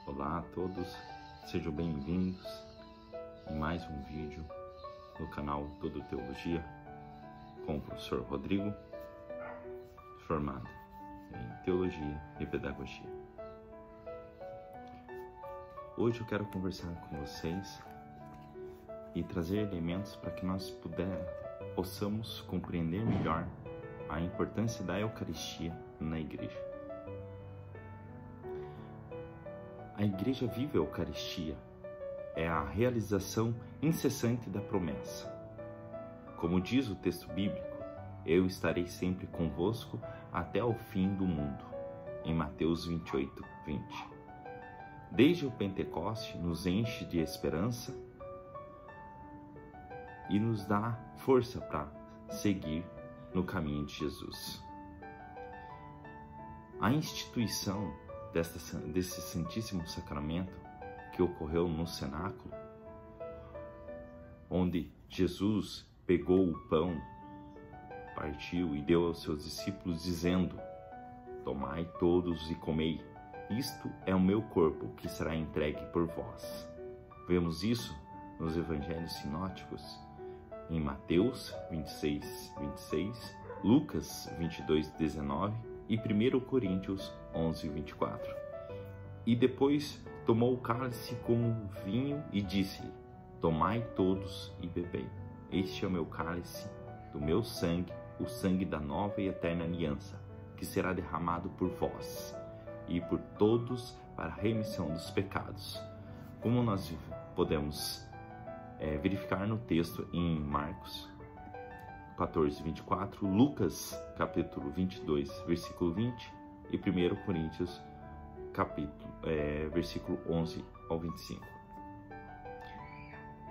Olá a todos, sejam bem-vindos em mais um vídeo no canal Todo Teologia com o professor Rodrigo, formado em Teologia e Pedagogia. Hoje eu quero conversar com vocês e trazer elementos para que nós possamos compreender melhor a importância da Eucaristia na igreja. A igreja vive a Eucaristia, é a realização incessante da promessa. Como diz o texto bíblico, eu estarei sempre convosco até o fim do mundo, em Mateus 28, 20. Desde o Pentecoste nos enche de esperança e nos dá força para seguir no caminho de Jesus. A instituição desse Santíssimo Sacramento que ocorreu no cenáculo, onde Jesus pegou o pão, partiu e deu aos seus discípulos dizendo: tomai todos e comei, isto é o meu corpo que será entregue por vós. Vemos isso nos evangelhos sinóticos, em Mateus 26, 26, Lucas 22, 19 e 1 Coríntios 11, 24. E depois tomou o cálice como vinho e disse-lhe: tomai todos e bebei. Este é o meu cálice do meu sangue, o sangue da nova e eterna aliança, que será derramado por vós e por todos para a remissão dos pecados. Como nós podemos verificar no texto em Marcos 14, 24, Lucas capítulo 22, versículo 20 e 1 Coríntios versículo 11 ao 25.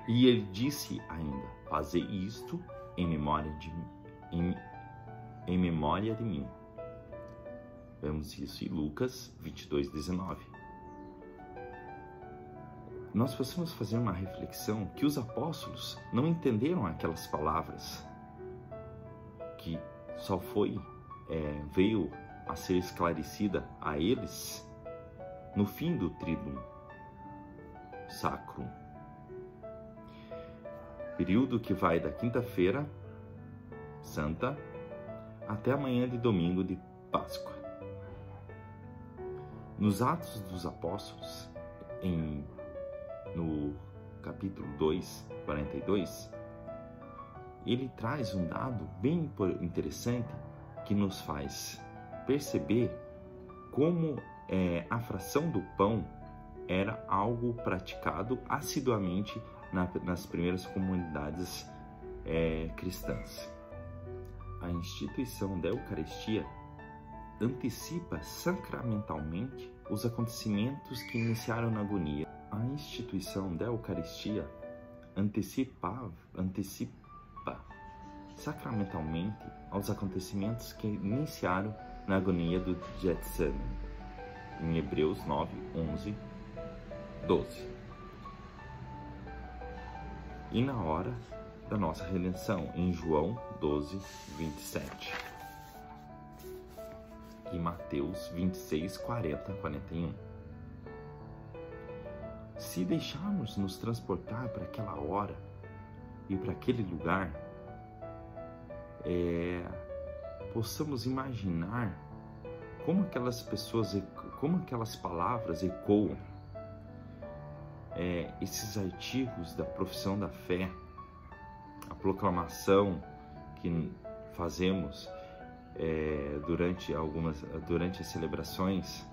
E ele disse ainda: fazei isto em memória de mim. Vemos isso em Lucas 22, 19. Nós possamos fazer uma reflexão que os apóstolos não entenderam aquelas palavras que só veio a ser esclarecida a eles no fim do Tríduo Sacrum, período que vai da quinta-feira santa até a manhã de domingo de Páscoa. Nos Atos dos Apóstolos, no capítulo 2, 42, ele traz um dado bem interessante que nos faz perceber como a fração do pão era algo praticado assiduamente nas primeiras comunidades cristãs. A instituição da Eucaristia antecipa sacramentalmente os acontecimentos que iniciaram na agonia. A instituição da Eucaristia antecipa sacramentalmente aos acontecimentos que iniciaram na agonia do Getsemane, em Hebreus 9, 11, 12. E na hora da nossa redenção, em João 12, 27. E Mateus 26, 40, 41. Se deixarmos nos transportar para aquela hora e para aquele lugar, possamos imaginar como aquelas palavras ecoam esses artigos da profissão da fé, a proclamação que fazemos durante as celebrações,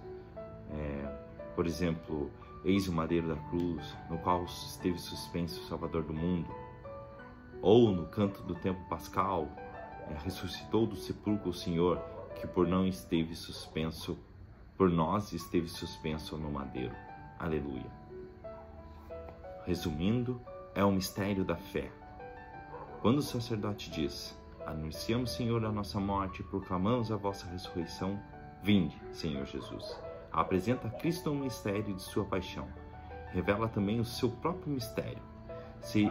por exemplo, eis o madeiro da cruz, no qual esteve suspenso o Salvador do mundo, ou no canto do tempo pascal, ressuscitou do sepulcro o Senhor, que por nós esteve suspenso no madeiro. Aleluia. Resumindo, é o mistério da fé. Quando o sacerdote diz: anunciamos, Senhor, a nossa morte e proclamamos a vossa ressurreição, vinde, Senhor Jesus. Apresenta a Cristo o mistério de sua paixão. Revela também o seu próprio mistério. Se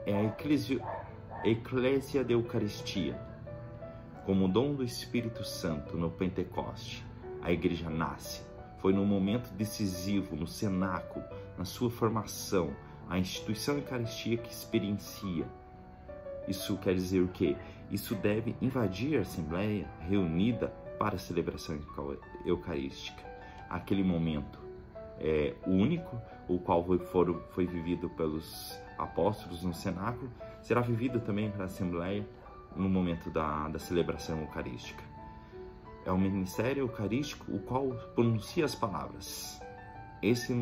é a Eclésia da Eucaristia, como dom do Espírito Santo no Pentecoste, a igreja nasce, Foi no momento decisivo, no cenáculo, na sua formação, a instituição Eucaristia que experiencia. Isso quer dizer o quê? Isso deve invadir a Assembleia reunida para a celebração eucarística. Aquele momento único, o qual foi vivido pelos apóstolos no cenáculo, será vivido também pela Assembleia no momento da celebração eucarística. É o ministério eucarístico o qual pronuncia as palavras. Esse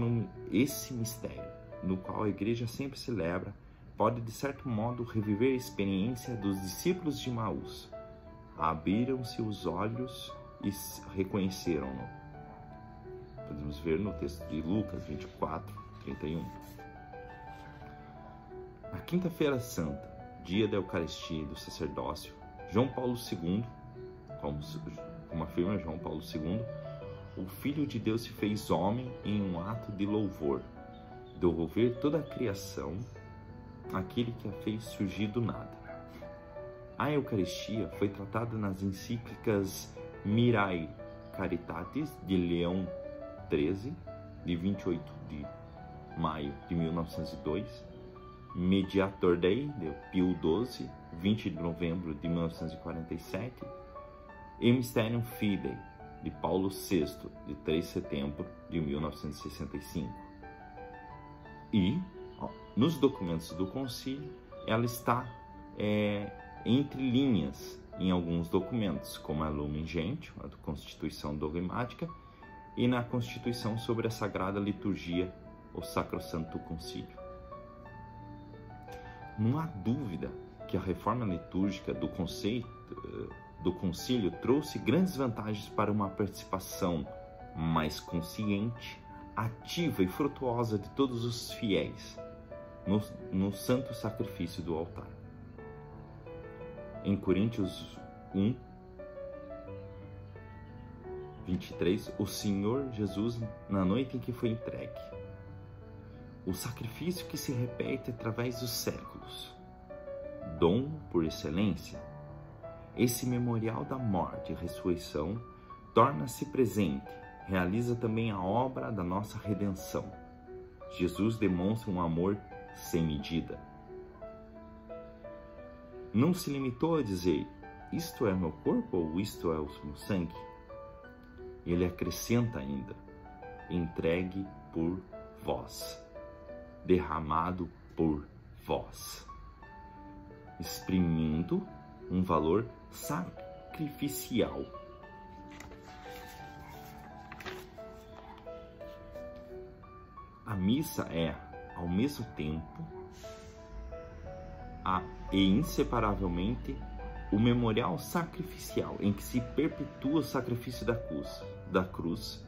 mistério, no qual a Igreja sempre celebra, pode, de certo modo, reviver a experiência dos discípulos de Emaús. Abriram-se os olhos e reconheceram-no. Podemos ver no texto de Lucas 24, 31. Na Quinta-feira Santa, dia da Eucaristia e do sacerdócio, João Paulo II, como afirma João Paulo II, o Filho de Deus se fez homem em um ato de louvor, devolver toda a criação àquele que a fez surgir do nada. A Eucaristia foi tratada nas encíclicas Mirai Caritatis, de Leão XIII, de 28 de maio de 1902, Mediator Dei, de Pio XII, 20 de novembro de 1947, e Mysterium Fidei, de Paulo VI, de 3 de setembro de 1965. E, nos documentos do concílio, ela está entre linhas em alguns documentos, como a Lumen Gentium, a Constituição Dogmática, e na Constituição sobre a Sagrada Liturgia, o Sacrosanto Concílio. Não há dúvida que a reforma litúrgica do concílio trouxe grandes vantagens para uma participação mais consciente, ativa e frutuosa de todos os fiéis no santo sacrifício do altar. Em Coríntios 1, 23, o Senhor Jesus, na noite em que foi entregue, o sacrifício que se repete através dos séculos, dom por excelência, esse memorial da morte e ressurreição torna-se presente, realiza também a obra da nossa redenção. Jesus demonstra um amor sem medida. Não se limitou a dizer, isto é meu corpo ou isto é o meu sangue? Ele acrescenta ainda, entregue por vós, derramado por vós, exprimindo um valor sacrificial. A missa é, ao mesmo tempo, e inseparavelmente, o memorial sacrificial em que se perpetua o sacrifício da cruz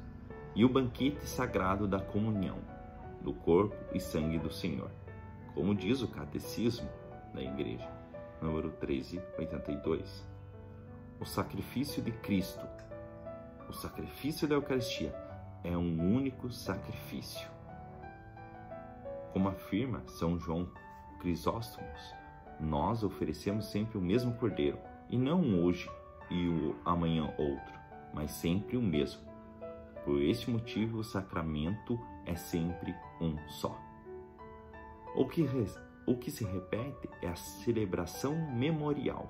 e o banquete sagrado da comunhão, do corpo e sangue do Senhor, como diz o Catecismo da Igreja, número 1382. O sacrifício de Cristo, o sacrifício da Eucaristia, é um único sacrifício. Como afirma São João Crisóstomo, nós oferecemos sempre o mesmo cordeiro, e não hoje e amanhã outro, mas sempre o mesmo. Por este motivo, o sacramento é sempre um só. O que se repete é a celebração memorial.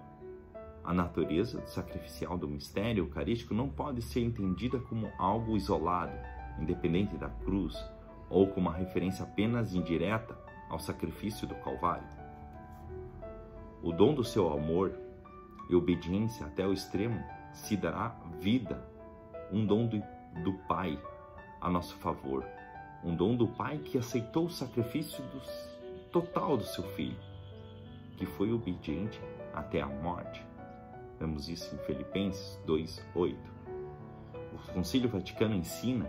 A natureza sacrificial do mistério eucarístico não pode ser entendida como algo isolado, independente da cruz, ou como uma referência apenas indireta ao sacrifício do Calvário. O dom do seu amor e obediência até o extremo se dará vida, um dom do Pai a nosso favor, um dom do Pai que aceitou o sacrifício total do seu Filho, que foi obediente até a morte. Vemos isso em Filipenses 2:8. O Concílio Vaticano ensina,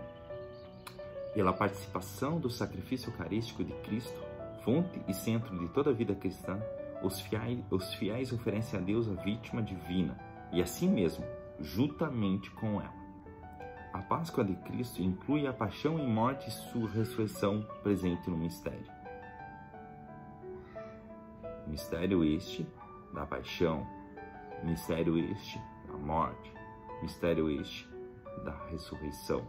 pela participação do sacrifício eucarístico de Cristo, fonte e centro de toda a vida cristã, os fiéis oferecem a Deus a vítima divina e a si mesmo, juntamente com ela. A Páscoa de Cristo inclui a paixão e morte e sua ressurreição presente no mistério. Mistério este da paixão, mistério este da morte, mistério este da ressurreição.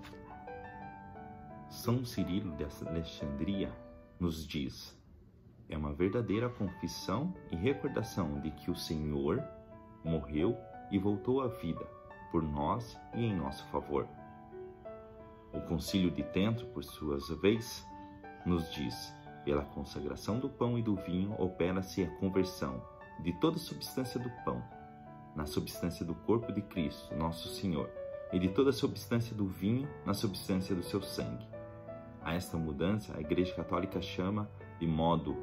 São Cirilo de Alexandria nos diz: é uma verdadeira confissão e recordação de que o Senhor morreu e voltou à vida por nós e em nosso favor. O Concílio de Trento, por sua vez, nos diz: pela consagração do pão e do vinho opera-se a conversão de toda a substância do pão na substância do corpo de Cristo, nosso Senhor, e de toda a substância do vinho na substância do seu sangue. A esta mudança, a Igreja Católica chama de modo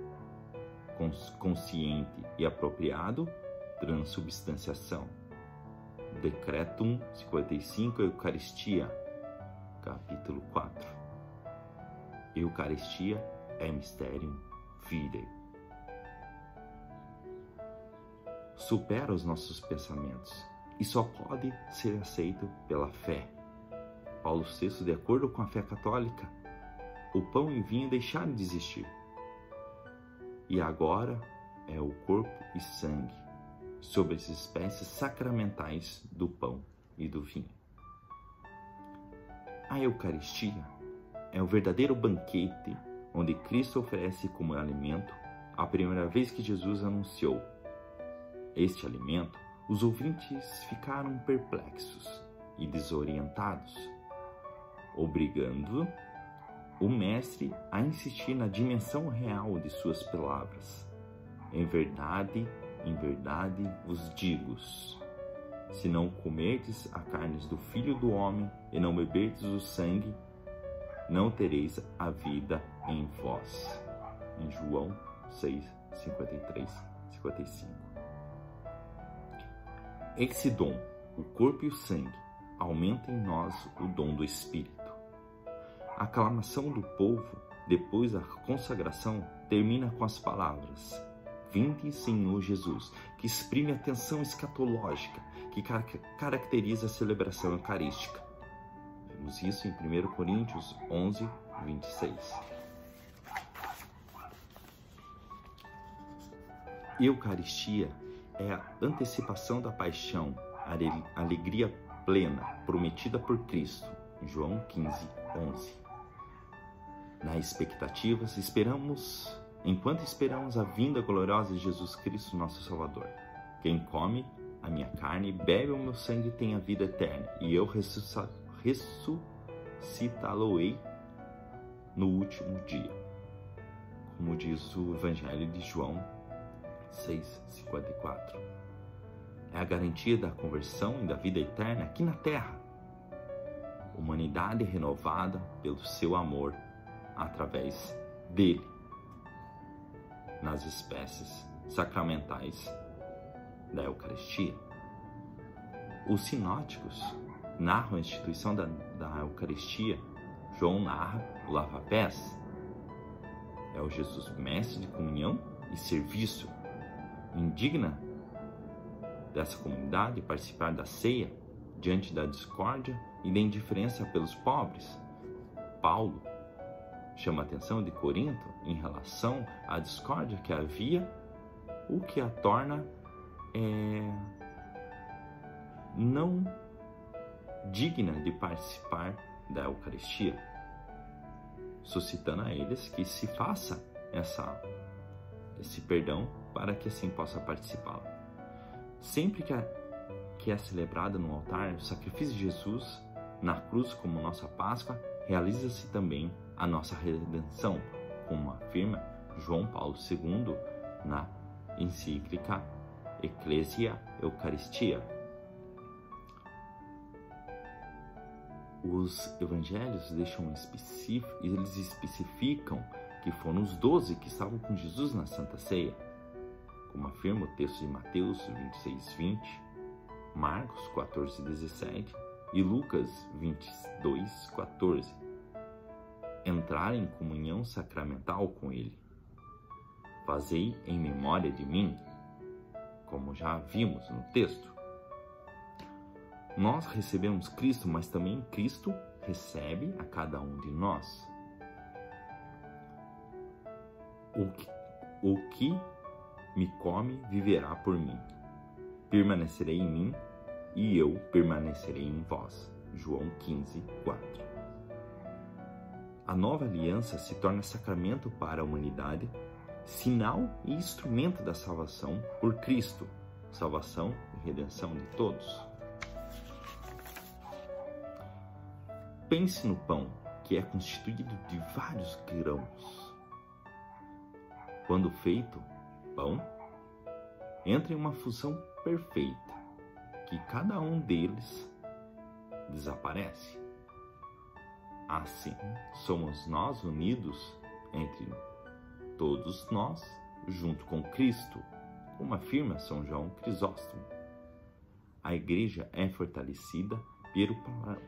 consciente e apropriado transubstanciação. Decretum 55, Eucaristia, capítulo 4. Eucaristia é Mysterium Fidei. Supera os nossos pensamentos e só pode ser aceito pela fé. Paulo VI, de acordo com a fé católica, o pão e o vinho deixaram de existir. E agora é o corpo e sangue, sobre as espécies sacramentais do pão e do vinho. A Eucaristia é o verdadeiro banquete onde Cristo oferece como alimento a primeira vez que Jesus anunciou este alimento. Os ouvintes ficaram perplexos e desorientados, obrigando o mestre a insistir na dimensão real de suas palavras. Em verdade vos digo, se não comerdes a carne do Filho do Homem e não beberdes o sangue, não tereis a vida em vós. Em João 6, 53, 55. Esse dom, o corpo e o sangue, aumenta em nós o dom do Espírito. A aclamação do povo, depois da consagração, termina com as palavras: Vinde, Senhor Jesus, que exprime a tensão escatológica que caracteriza a celebração eucarística. Vemos isso em 1 Coríntios 11, 26. Eucaristia é a antecipação da paixão, a alegria plena prometida por Cristo. João 15, 11. Na expectativa, enquanto esperamos a vinda gloriosa de Jesus Cristo, nosso Salvador. Quem come a minha carne e bebe o meu sangue tem a vida eterna, e eu ressuscitá-lo-ei no último dia. Como diz o Evangelho de João 6,54. É a garantia da conversão e da vida eterna aqui na Terra. Humanidade renovada pelo seu amor através dele, nas espécies sacramentais da Eucaristia. Os sinóticos narram a instituição da Eucaristia. João narra o lava-pés. É o Jesus mestre de comunhão e serviço. Indigna dessa comunidade participar da ceia diante da discórdia e da indiferença pelos pobres. Paulo chama a atenção de Corinto em relação à discórdia que havia, o que a torna não digna de participar da Eucaristia, suscitando a eles que se faça esse perdão para que assim possa participá-la. Sempre que é celebrada no altar o sacrifício de Jesus na cruz como nossa Páscoa, realiza-se também a nossa redenção, como afirma João Paulo II na encíclica Ecclesia Eucharistia. Os evangelhos eles especificam que foram os 12 que estavam com Jesus na Santa Ceia, como afirma o texto de Mateus 26, 20, Marcos 14, 17 e Lucas 22, 14. Entrar em comunhão sacramental com Ele. Fazei em memória de mim, como já vimos no texto. Nós recebemos Cristo, mas também Cristo recebe a cada um de nós. O que me come viverá por mim. Permanecerei em mim e eu permanecerei em vós. João 15, 4. a nova aliança se torna sacramento para a humanidade, sinal e instrumento da salvação por Cristo, salvação e redenção de todos. Pense no pão, que é constituído de vários grãos. Quando feito, pão entra em uma fusão perfeita, que cada um deles desaparece. Assim, somos nós unidos entre todos nós, junto com Cristo, como afirma São João Crisóstomo. A Igreja é fortalecida pelo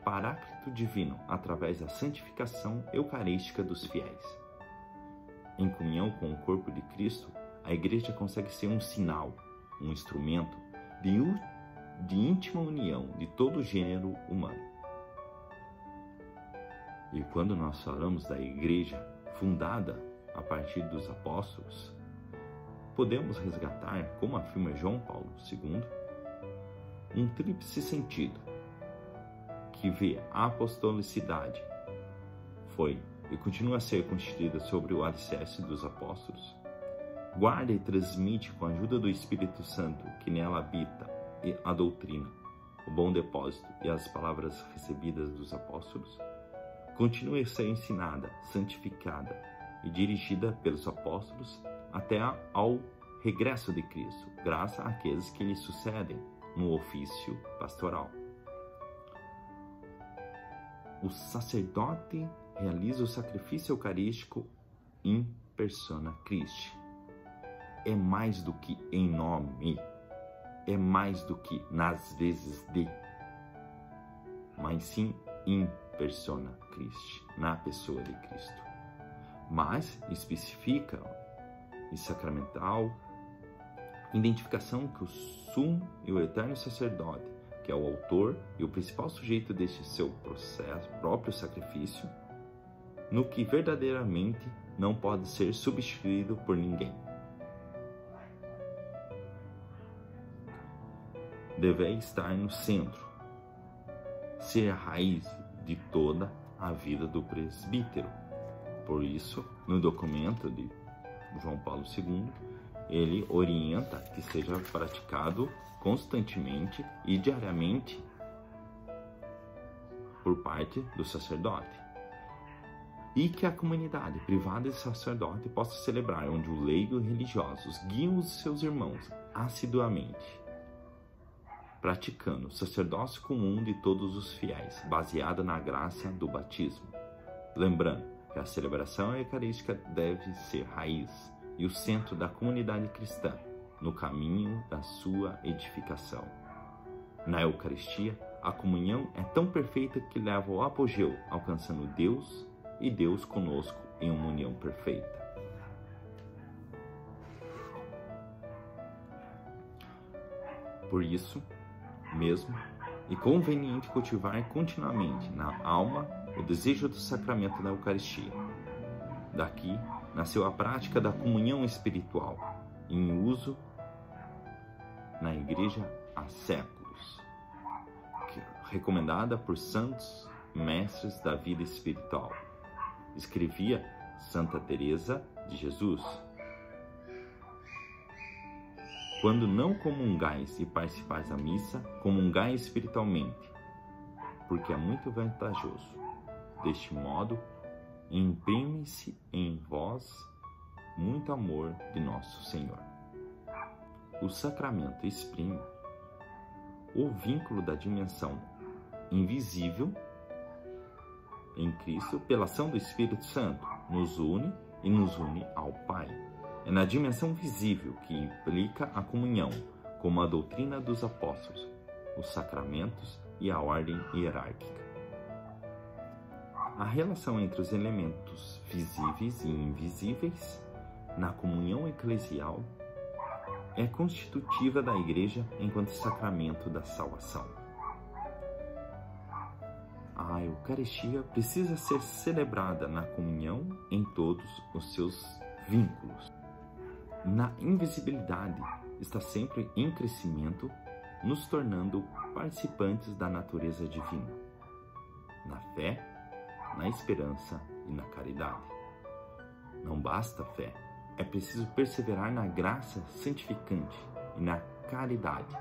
Paráclito Divino através da santificação eucarística dos fiéis. Em comunhão com o corpo de Cristo, a Igreja consegue ser um sinal, um instrumento de íntima união de todo o gênero humano. E quando nós falamos da Igreja fundada a partir dos apóstolos, podemos resgatar, como afirma João Paulo II, um tríplice sentido, que vê a apostolicidade foi e continua a ser constituída sobre o alicerce dos apóstolos, guarda e transmite com a ajuda do Espírito Santo que nela habita a doutrina, o bom depósito e as palavras recebidas dos apóstolos, continua a ser ensinada, santificada e dirigida pelos apóstolos até ao regresso de Cristo, graças àqueles que lhe sucedem no ofício pastoral. O sacerdote realiza o sacrifício eucarístico in persona Christi. É mais do que em nome, é mais do que nas vezes de, mas sim in persona Christi, na pessoa de Cristo. Mas especifica e sacramental identificação que o sumo e o eterno sacerdote, que é o autor e o principal sujeito deste seu próprio sacrifício, no que verdadeiramente não pode ser substituído por ninguém. Deve estar no centro, ser a raiz de toda a vida do presbítero. Por isso, no documento de João Paulo II, ele orienta que seja praticado constantemente e diariamente por parte do sacerdote, e que a comunidade privada de sacerdote possa celebrar, onde o leigo e religiosos guiam os seus irmãos assiduamente, praticando o sacerdócio comum de todos os fiéis, baseado na graça do batismo. Lembrando que a celebração eucarística deve ser raiz e o centro da comunidade cristã, no caminho da sua edificação. Na Eucaristia, a comunhão é tão perfeita que leva ao apogeu, alcançando Deus e Deus conosco em uma união perfeita. Por isso mesmo, é conveniente cultivar continuamente na alma o desejo do sacramento da Eucaristia. Daqui nasceu a prática da comunhão espiritual, em uso na Igreja há séculos, recomendada por santos mestres da vida espiritual. Escrevia Santa Teresa de Jesus: quando não comungais e participais da missa, comungai espiritualmente, porque é muito vantajoso. Deste modo, imprime-se em vós muito amor de nosso Senhor. O sacramento exprime o vínculo da dimensão invisível em Cristo pela ação do Espírito Santo, nos une e nos une ao Pai. É na dimensão visível que implica a comunhão, como a doutrina dos apóstolos, os sacramentos e a ordem hierárquica. A relação entre os elementos visíveis e invisíveis na comunhão eclesial é constitutiva da Igreja enquanto sacramento da salvação. A Eucaristia precisa ser celebrada na comunhão em todos os seus vínculos. Na invisibilidade está sempre em crescimento, nos tornando participantes da natureza divina. Na fé, na esperança e na caridade. Não basta a fé, é preciso perseverar na graça santificante e na caridade,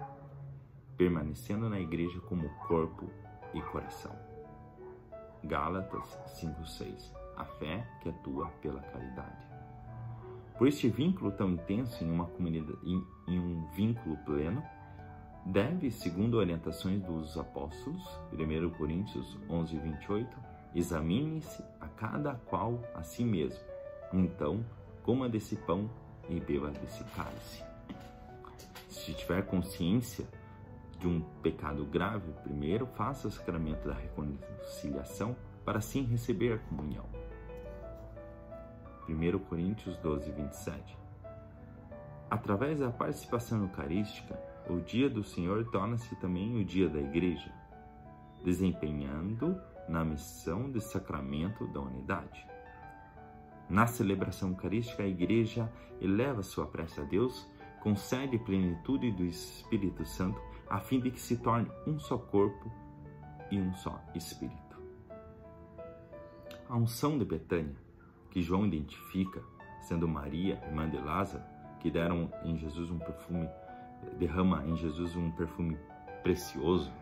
permanecendo na igreja como corpo e coração. Gálatas 5:6. A fé que atua pela caridade. Por este vínculo tão intenso em uma comunidade, em um vínculo pleno, deve, segundo orientações dos apóstolos, 1 Coríntios 11:28, examine-se a cada qual a si mesmo. Então, coma desse pão e beba desse cálice. Se tiver consciência de um pecado grave, primeiro faça o sacramento da reconciliação para assim receber a comunhão. 1 Coríntios 12:27. Através da participação eucarística, o dia do Senhor torna-se também o dia da Igreja, desempenhando na missão de sacramento da unidade. Na celebração eucarística, a Igreja eleva sua prece a Deus, concede plenitude do Espírito Santo, a fim de que se torne um só corpo e um só Espírito. A unção de Betânia, que João identifica, sendo Maria, irmã de Lázaro, que derma em Jesus um perfume precioso,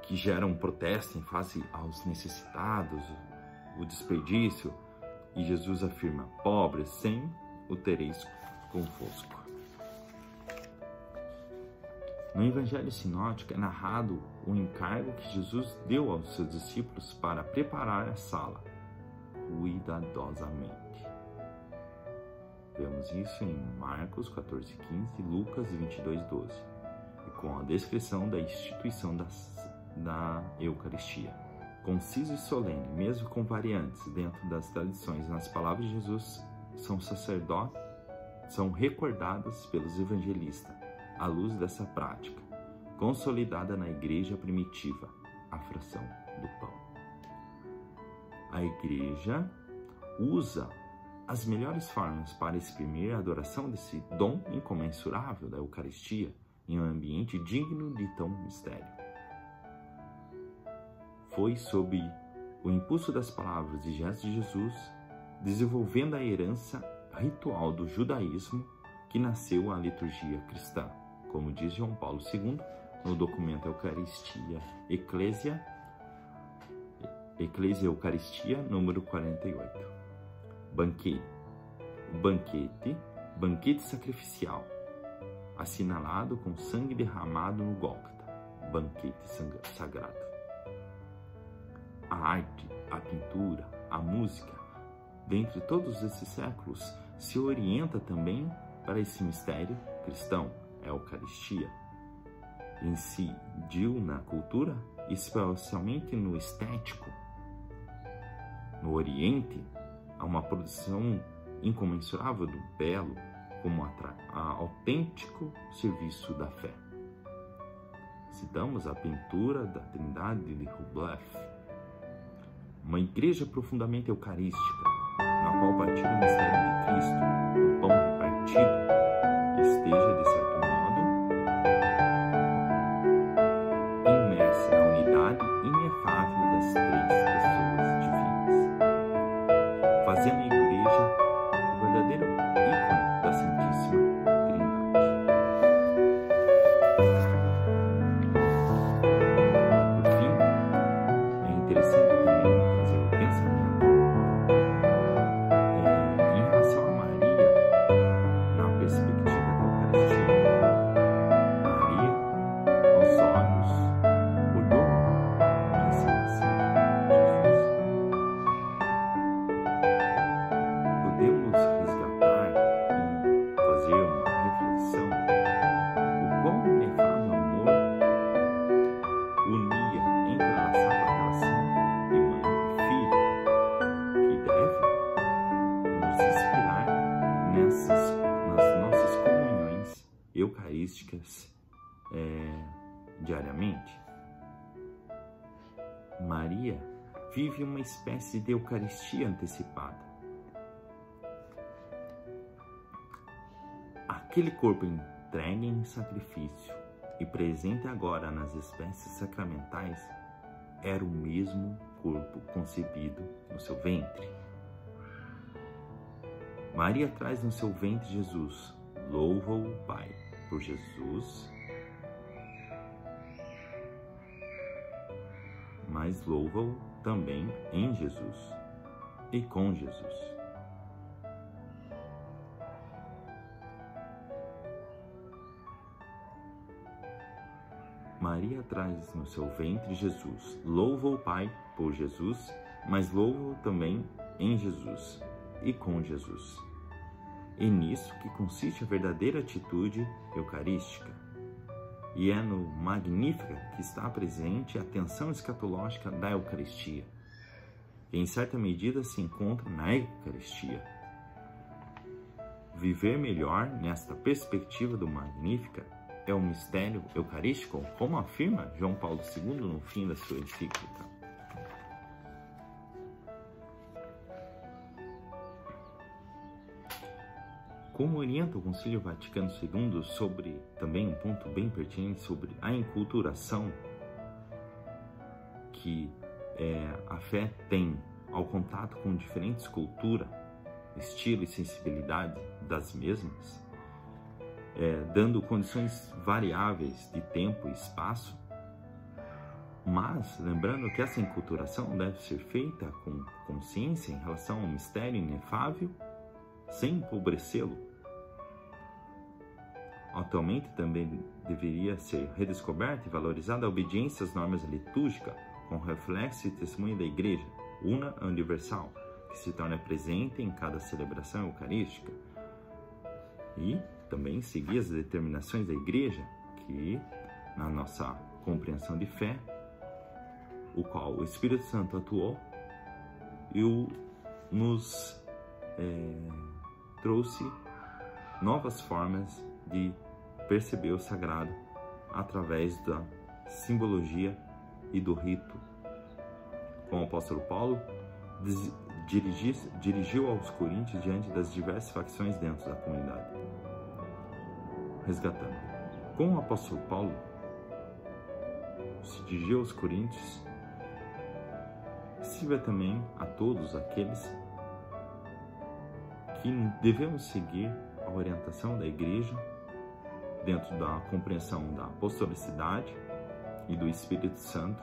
que gera um protesto em face aos necessitados, o desperdício, e Jesus afirma: pobres, sem o tereis convosco. No Evangelho Sinótico é narrado o encargo que Jesus deu aos seus discípulos para preparar a sala cuidadosamente. Vemos isso em Marcos 14:15 e Lucas 22:12, e com a descrição da instituição da Eucaristia. Conciso e solene, mesmo com variantes dentro das tradições, nas palavras de Jesus são recordadas pelos evangelistas à luz dessa prática, consolidada na igreja primitiva, a fração do pão. A igreja usa as melhores formas para exprimir a adoração desse dom incomensurável da Eucaristia em um ambiente digno de tão mistério. Foi sob o impulso das palavras e gestos de Jesus, desenvolvendo a herança ritual do judaísmo, que nasceu a liturgia cristã, como diz João Paulo II no documento Ecclesia Eucaristia, número 48. Banquete sacrificial, assinalado com sangue derramado no Gólgota, banquete sagrado. A arte, a pintura, a música, dentre todos esses séculos, se orienta também para esse mistério cristão, a Eucaristia. Incidiu na cultura, especialmente no estético. No Oriente, há uma produção incomensurável do belo como autêntico serviço da fé. Citamos a pintura da Trindade de Rublev, uma igreja profundamente eucarística, na qual partilha o mistério de Cristo, o pão repartido, esteja, de certo modo, imersa na unidade inefável das três pessoas divinas, fazendo a igreja o verdadeiro ícone da Santíssima Trindade. Por fim, é interessante também trazer o pensamento em relação a Maria, na perspectiva da Eucaristia. Maria, aos olhos, olhou a encarnação de Jesus. Podemos resgatar e fazer uma reflexão o quão inefável amor unia, entrelaçava a relação de mãe e filho, que deve nos inspirar nas nossas comunhões eucarísticas diariamente. Maria vive uma espécie de Eucaristia antecipada. Aquele corpo entregue em sacrifício e presente agora nas espécies sacramentais era o mesmo corpo concebido no seu ventre. Maria traz no seu ventre Jesus, louva o Pai por Jesus, mas louva-o também em Jesus e com Jesus. Maria traz no seu ventre Jesus, louva o Pai por Jesus, mas louva-o também em Jesus e com Jesus. E nisso que consiste a verdadeira atitude eucarística. E é no Magnífica que está presente a tensão escatológica da Eucaristia, que em certa medida se encontra na Eucaristia. Viver melhor nesta perspectiva do Magnífica é o mistério eucarístico, como afirma João Paulo II no fim da sua encíclica. Como orienta o Concílio Vaticano II sobre, também um ponto bem pertinente, sobre a enculturação que a fé tem ao contato com diferentes culturas, estilo e sensibilidade das mesmas, dando condições variáveis de tempo e espaço, mas lembrando que essa enculturação deve ser feita com consciência em relação ao mistério inefável, sem empobrecê-lo. Atualmente também deveria ser redescoberta e valorizada a obediência às normas litúrgicas, com reflexo e testemunho da Igreja, una universal, que se torna presente em cada celebração eucarística. E também seguir as determinações da Igreja, que, na nossa compreensão de fé, o qual o Espírito Santo atuou e nos trouxe novas formas de perceber o sagrado através da simbologia e do rito. Como o apóstolo Paulo dirigiu aos coríntios diante das diversas facções dentro da comunidade. Resgatando. Como o apóstolo Paulo se dirigiu aos coríntios, sirva também a todos aqueles que devemos seguir a orientação da Igreja dentro da compreensão da apostolicidade e do Espírito Santo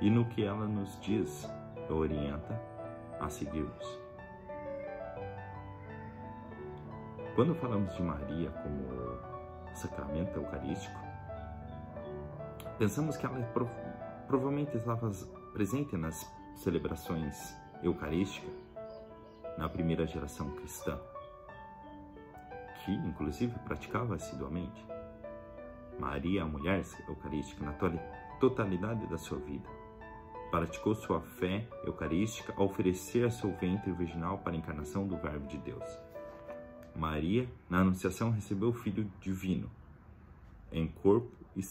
e no que ela nos diz e orienta a seguirmos. Quando falamos de Maria como sacramento eucarístico, pensamos que ela provavelmente estava presente nas celebrações eucarísticas na primeira geração cristã, que inclusive praticava assiduamente. Maria, a mulher eucarística, na totalidade da sua vida, praticou sua fé eucarística ao oferecer seu ventre virginal para a encarnação do Verbo de Deus. Maria, na Anunciação, recebeu o Filho Divino em corpo e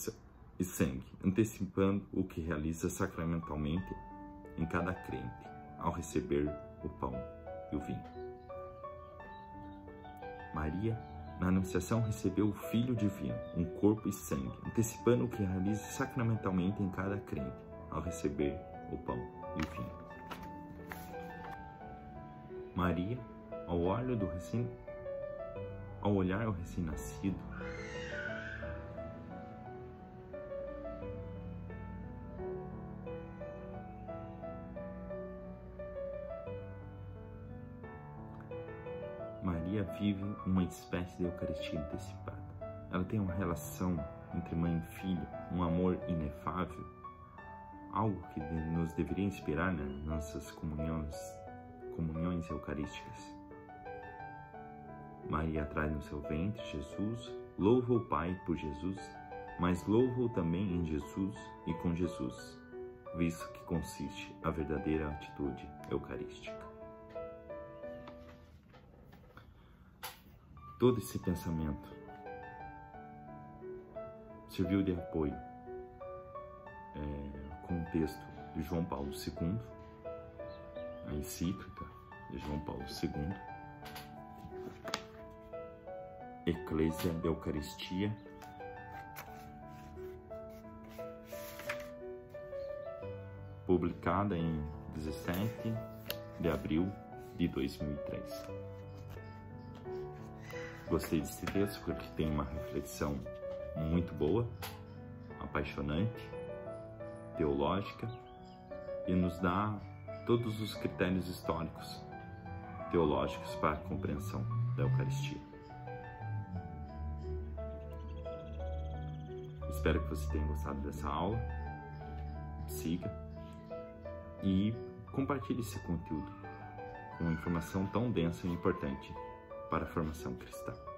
sangue, antecipando o que realiza sacramentalmente em cada crente, ao receber o pão e o vinho. Maria, na Anunciação, recebeu o Filho Divino, um corpo e sangue, antecipando o que realiza sacramentalmente em cada crente, ao receber o pão e o vinho. Maria, ao olhar o recém-nascido, Maria vive uma espécie de Eucaristia antecipada. Ela tem uma relação entre mãe e filho, um amor inefável, algo que nos deveria inspirar nas nossas comunhões eucarísticas. Maria traz no seu ventre Jesus, louva o Pai por Jesus, mas louva-o também em Jesus e com Jesus, visto que consiste a verdadeira atitude eucarística. Todo esse pensamento serviu de apoio com o texto de João Paulo II, a encíclica de João Paulo II, Ecclesia de Eucaristia, publicada em 17 de abril de 2003. Gostei desse texto porque tem uma reflexão muito boa, apaixonante, teológica, e nos dá todos os critérios históricos, teológicos para a compreensão da Eucaristia. Espero que você tenha gostado dessa aula. Siga e compartilhe esse conteúdo com uma informação tão densa e importante para a formação cristã.